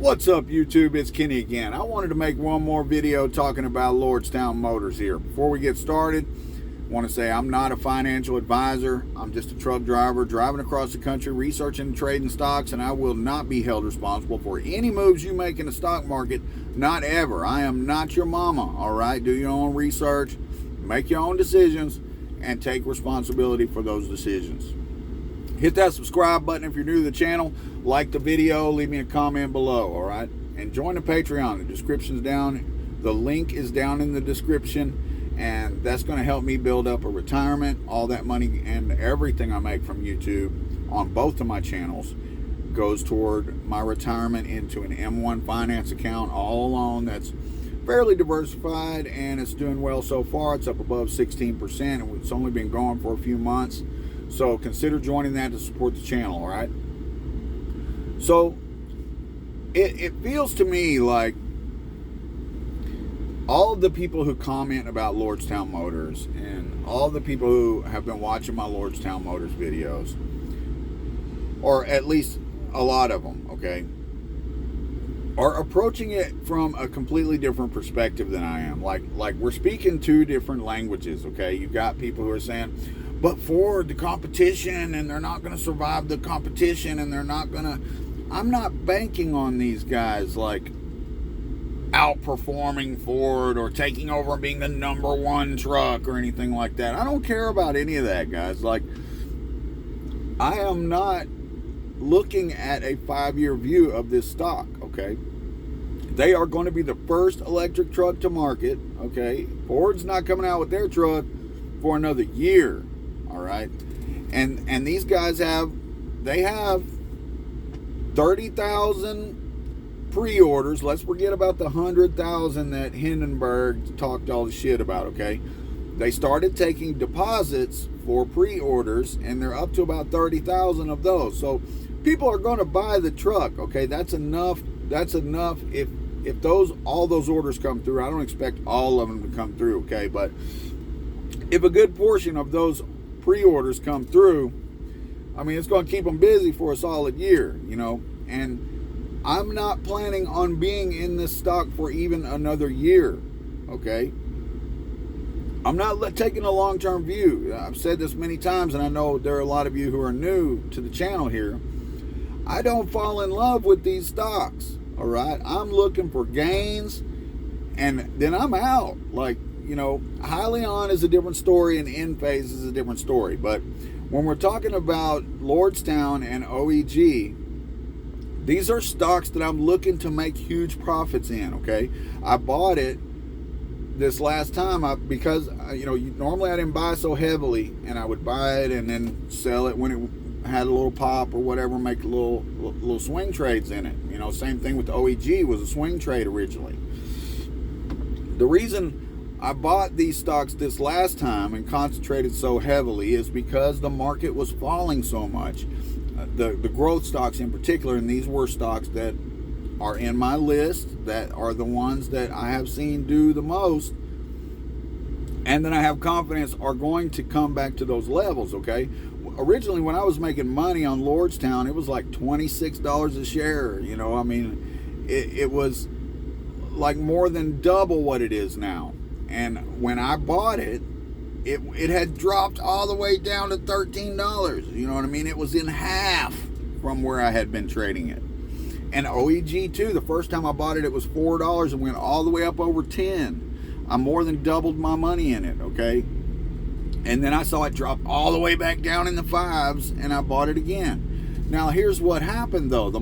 What's up, YouTube? It's Kenny again. I wanted to make one more video talking about Lordstown Motors here. Before we get started, I want to say I'm not a financial advisor. I'm just a truck driver driving across the country, researching and trading stocks, and I will not be held responsible for any moves you make in the stock market. Not ever. I am not your mama, all right? Do your own research, make your own decisions, and take responsibility for those decisions. Hit that subscribe button if you're new to the channel. Like the video, leave me a comment below, all right? And join the Patreon. The description's down. The link is down in the description, and that's going to help me build up a retirement. All that money and everything I make from YouTube on both of my channels goes toward my retirement into an M1 finance account, all alone. That's fairly diversified, and it's doing well so far. It's up above 16%, and it's only been going for a few months. So consider joining that to support the channel, all right? So it feels to me like all of the people who comment about Lordstown Motors and all the people who have been watching my Lordstown Motors videos, or at least a lot of them, okay, are approaching it from a completely different perspective than I am. Like we're speaking two different languages, okay? You've got people who are saying, but Ford, the competition, and they're not going to survive the competition, and they're not going to... I'm not banking on these guys, like, outperforming Ford or taking over and being the #1 truck or anything like that. I don't care about any of that, guys. Like, I am not looking at a 5-year view of this stock, okay? They are going to be the first electric truck to market, okay? Ford's not coming out with their truck for another year. All right, and these guys have 30,000 pre-orders. Let's forget about the 100,000 that Hindenburg talked all the shit about. Okay, they started taking deposits for pre-orders, and they're up to about 30,000 of those. So people are going to buy the truck. Okay, that's enough. That's enough. If all those orders come through, I don't expect all of them to come through. Okay, but if a good portion of those pre-orders come through, I mean, it's going to keep them busy for a solid year, you know. And I'm not planning on being in this stock for even another year, okay? I'm not taking a long-term view. I've said this many times, and I know there are a lot of you who are new to the channel here. I don't fall in love with these stocks, all right? I'm looking for gains, and then I'm out. Like, you know, Hyliion is a different story, and Enphase is a different story. But when we're talking about Lordstown and OEG, these are stocks that I'm looking to make huge profits in, okay? I bought it this last time because, you know, normally I didn't buy so heavily, and I would buy it and then sell it when it had a little pop or whatever, make little swing trades in it. You know, same thing with the OEG, was a swing trade originally. The reason I bought these stocks this last time and concentrated so heavily is because the market was falling so much. The growth stocks in particular, and these were stocks that are in my list, that are the ones that I have seen do the most, and that I have confidence are going to come back to those levels, okay? Originally, when I was making money on Lordstown, it was like $26 a share, you know? I mean, it was like more than double what it is now. And when I bought it, it had dropped all the way down to $13. You know what I mean? It was in half from where I had been trading it. And OEG too, the first time I bought it, it was $4 and went all the way up over 10. I more than doubled my money in it, okay? And then I saw it drop all the way back down in the 5s, and I bought it again. Now here's what happened though. The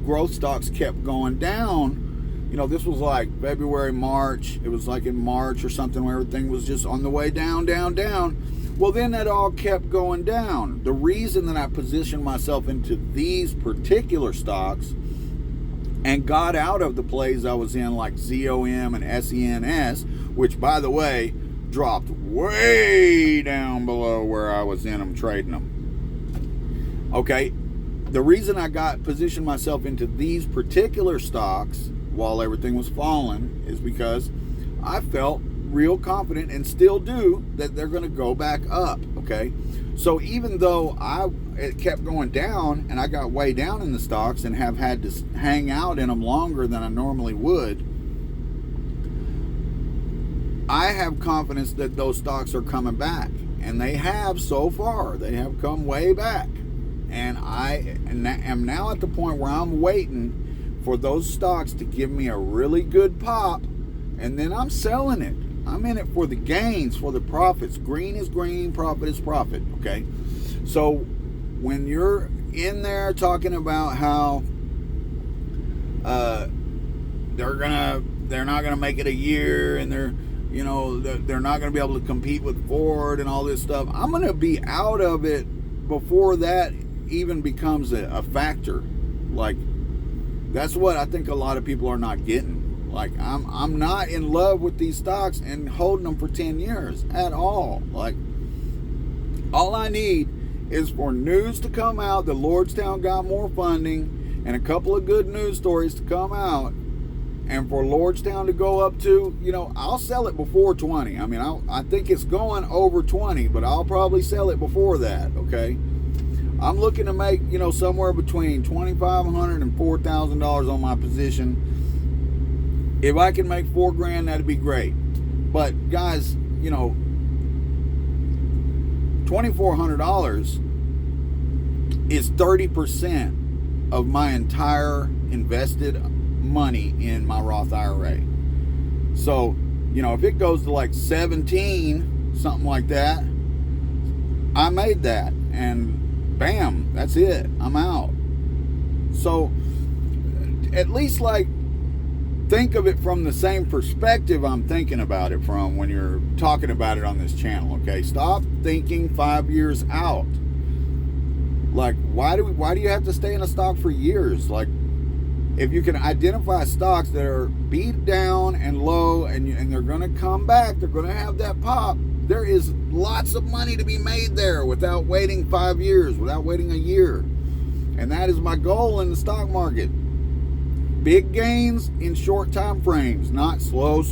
growth stocks kept going down. You know, this was like February, March. It was like in March or something where everything was just on the way down, down, down. Well, then that all kept going down. The reason that I positioned myself into these particular stocks and got out of the plays I was in, like ZOM and SENS, which, by the way, dropped way down below where I was in them, trading them. Okay, the reason I positioned myself into these particular stocks while everything was falling is because I felt real confident and still do that they're going to go back up, okay? So even though it kept going down and I got way down in the stocks and have had to hang out in them longer than I normally would, I have confidence that those stocks are coming back. And they have so far. They have come way back. And I am now at the point where I'm waiting for those stocks to give me a really good pop, and then I'm selling it. I'm in it for the gains, for the profits. Green is green, profit is profit, okay? So when you're in there talking about how they're not gonna make it a year, and they're not going to be able to compete with Ford and all this stuff, I'm going to be out of it before that even becomes a factor. Like, that's what I think a lot of people are not getting. Like, I'm not in love with these stocks and holding them for 10 years at all. Like, all I need is for news to come out that Lordstown got more funding and a couple of good news stories to come out, and for Lordstown to go up to, I'll sell it before 20. I mean, I think it's going over 20, but I'll probably sell it before that, okay? I'm looking to make, somewhere between $2,500 and $4,000 on my position. If I can make $4,000, that'd be great. But guys, $2,400 is 30% of my entire invested money in my Roth IRA. So, if it goes to like 17, something like that, I made that, and bam, that's it. I'm out. So, at least think of it from the same perspective I'm thinking about it from when you're talking about it on this channel, okay? Stop thinking 5 years out. Like, why do you have to stay in a stock for years? Like, if you can identify stocks that are beat down and low, and they're going to come back, they're going to have that pop, there is lots of money to be made there without waiting 5 years, without waiting a year. And that is my goal in the stock market. Big gains in short time frames, not slow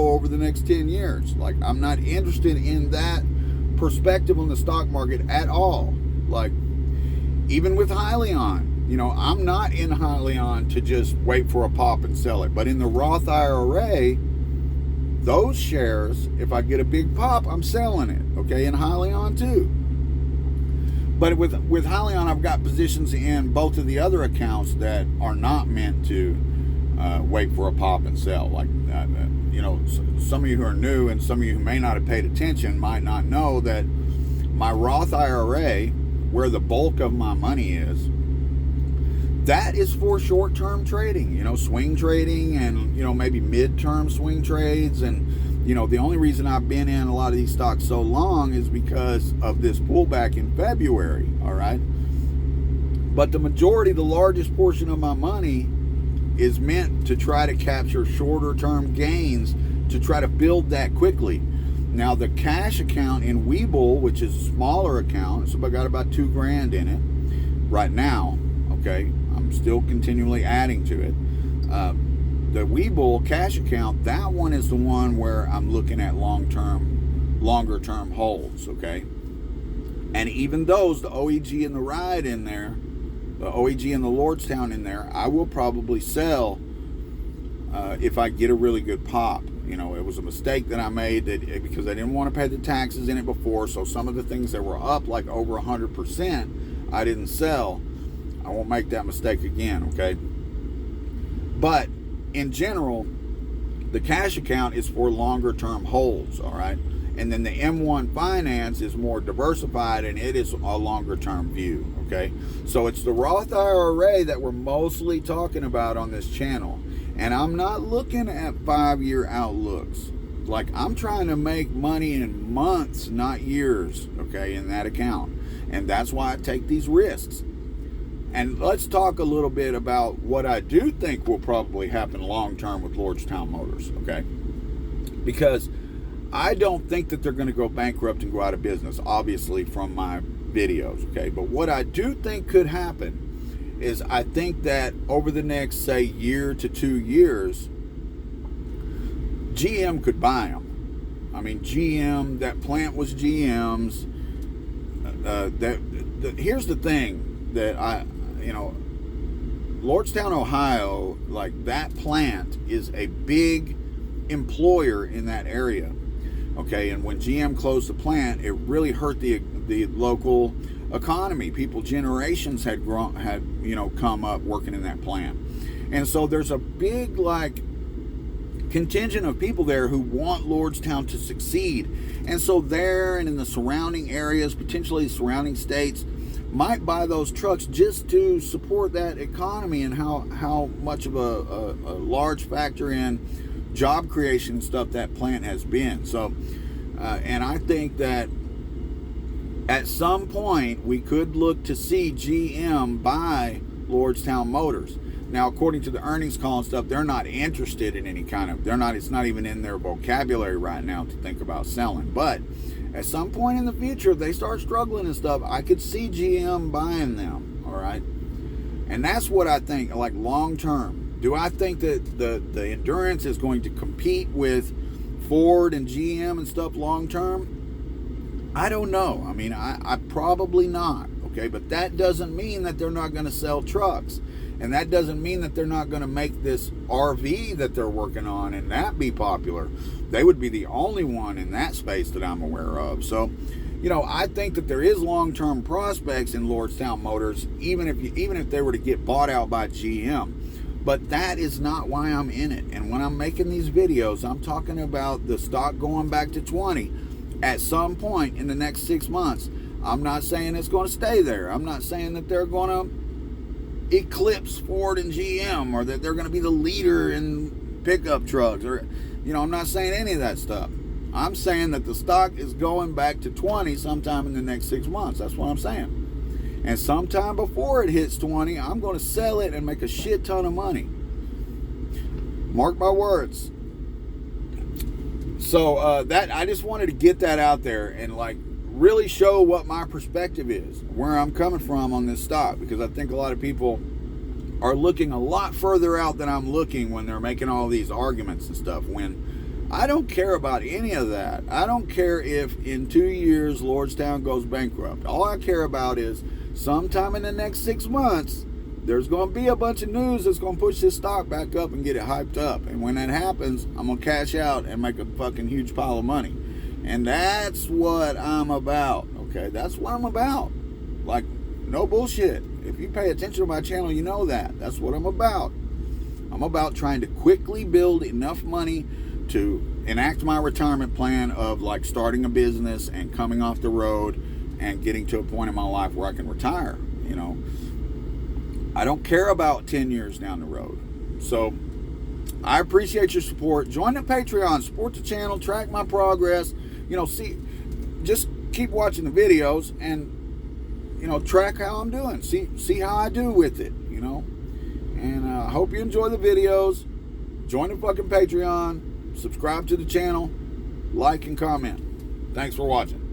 over the next 10 years. Like, I'm not interested in that perspective on the stock market at all. Like, even with Hyliion, I'm not in Hyliion to just wait for a pop and sell it. But in the Roth IRA, those shares, if I get a big pop, I'm selling it. Okay, in Hyliion too. But with Hyliion, I've got positions in both of the other accounts that are not meant to wait for a pop and sell. Like, some of you who are new and some of you who may not have paid attention might not know that my Roth IRA, where the bulk of my money is, that is for short-term trading, swing trading, and, maybe mid-term swing trades. And, the only reason I've been in a lot of these stocks so long is because of this pullback in February, all right? But the largest portion of my money is meant to try to capture shorter-term gains to try to build that quickly. Now, the cash account in Webull, which is a smaller account, so I got about $2,000 in it right now, okay? I'm still continually adding to it. The Webull cash account, that one is the one where I'm looking at longer term holds, okay? And even those, the OEG and the Ride in there, the OEG and the Lordstown in there, I will probably sell if I get a really good pop. It was a mistake that I made because I didn't want to pay the taxes in it before, so some of the things that were up like over 100%, I didn't sell. I won't make that mistake again, okay? But in general, the cash account is for longer term holds, all right? And then the M1 Finance is more diversified, and it is a longer term view, okay? So it's the Roth IRA that we're mostly talking about on this channel. And I'm not looking at 5-year outlooks. Like, I'm trying to make money in months, not years, okay, in that account. And that's why I take these risks. And let's talk a little bit about what I do think will probably happen long-term with Lordstown Motors, okay? Because I don't think that they're going to go bankrupt and go out of business, obviously, from my videos, okay? But what I do think could happen is I think that over the next, say, year to 2 years, GM could buy them, I mean, GM, that plant was GM's. Here's the thing that Lordstown, Ohio, like that plant is a big employer in that area. Okay, and when GM closed the plant, it really hurt the local economy. People, generations had come up working in that plant. And so there's a big contingent of people there who want Lordstown to succeed. And so there and in the surrounding areas, potentially surrounding states, might buy those trucks just to support that economy and how much of a large factor in job creation and stuff that plant has been. So, and I think that at some point we could look to see GM buy Lordstown Motors. Now, according to the earnings call and stuff, they're not interested in any kind of, it's not even in their vocabulary right now to think about selling. But at some point in the future, if they start struggling and stuff, I could see GM buying them, all right? And that's what I think, like long term. Do I think that the Endurance is going to compete with Ford and GM and stuff long term? I don't know. I mean, I probably not, okay? But that doesn't mean that they're not going to sell trucks. And that doesn't mean that they're not going to make this RV that they're working on and that be popular. They would be the only one in that space that I'm aware of. So, I think that there is long-term prospects in Lordstown Motors, even if they were to get bought out by GM. But that is not why I'm in it. And when I'm making these videos, I'm talking about the stock going back to 20 at some point in the next 6 months. I'm not saying it's going to stay there. I'm not saying that they're going to eclipse Ford and GM or that they're going to be the leader in pickup trucks, or I'm not saying any of that stuff. I'm saying that the stock is going back to 20 sometime in the next 6 months. That's what I'm saying. And sometime before it hits 20, I'm going to sell it and make a shit ton of money. Mark my words. So that I just wanted to get that out there and really show what my perspective is, where I'm coming from on this stock, because I think a lot of people are looking a lot further out than I'm looking when they're making all these arguments and stuff, when I don't care about any of that. I don't care if in 2 years Lordstown goes bankrupt. All I care about is sometime in the next 6 months, there's going to be a bunch of news that's going to push this stock back up and get it hyped up. And when that happens, I'm going to cash out and make a fucking huge pile of money. And that's what I'm about, okay? That's what I'm about. No bullshit. If you pay attention to my channel, you know that. That's what I'm about. I'm about trying to quickly build enough money to enact my retirement plan of starting a business and coming off the road and getting to a point in my life where I can retire, I don't care about 10 years down the road. So I appreciate your support. Join the Patreon, support the channel, track my progress. Just keep watching the videos and, track how I'm doing. See how I do with it, And I hope you enjoy the videos. Join the fucking Patreon. Subscribe to the channel. Like and comment. Thanks for watching.